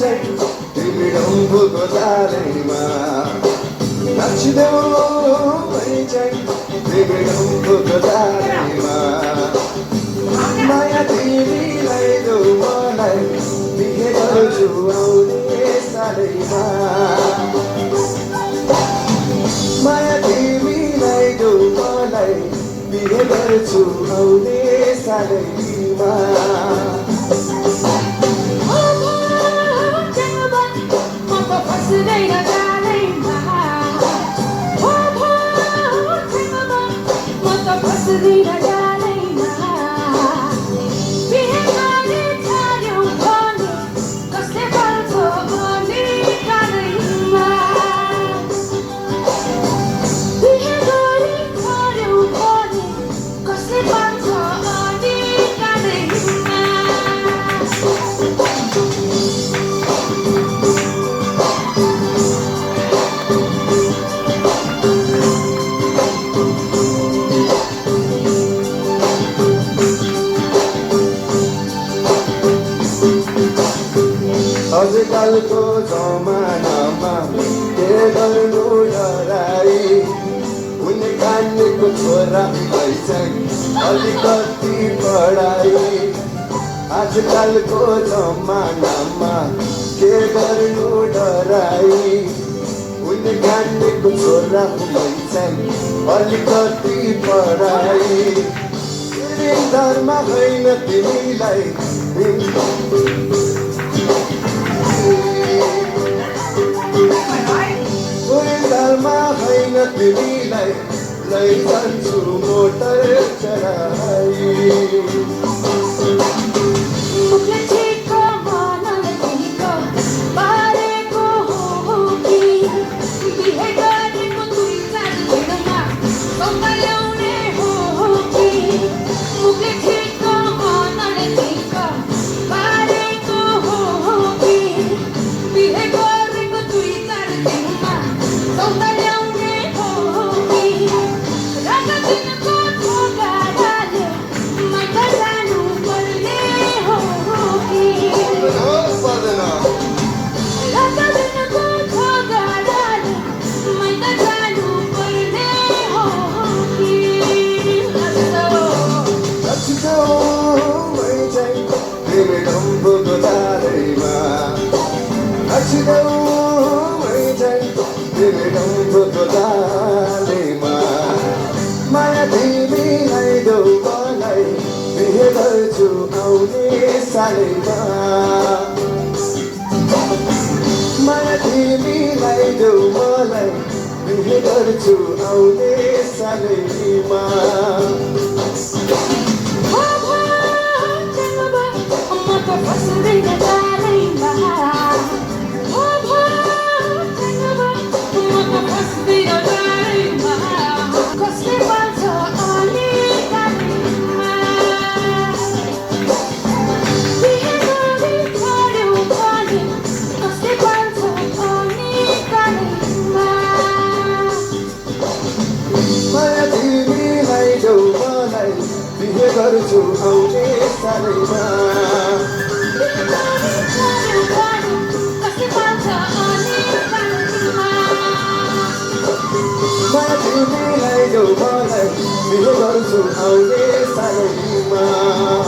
चाहिँ तिमी रम्फूको तालैमा नाचिदेऊ मै चाहिँ तिमी रम्फूको तालैमा माया तिमीलाई देऊ मलाई बिहे गर्छु आउने सालैमा माया तिमीलाई देऊ मलाई बिहे गर्छु आउने सालैमा आजकलको जमानामा के गर्नु डराई उनी कानेको छोरा भइसक्यो अलिकति पढाइ आजकलको जमानामा के गर्नु डराई उनी कानेको छोरा भइसक्यो अलिकति पढाइ धर्म होइन तिमीलाई धर्म होइन तिमीलाई लैजान्छु मोटर चढाइ तिमी रम्फूको तालैमा नाचिदेऊ मै चाहिँ तिमी रम्फूको तालैमा माया तिमीलाई देऊ मलाई बिहे गर्छु आउने सालैमा माया तिमीलाई देऊ मलाई बिहे गर्छु आउने सालैमा बिहे गर्छु आउने सालैमा माया तिमीलाई देऊ मलाई बिहे गर्छु आउने सालैमा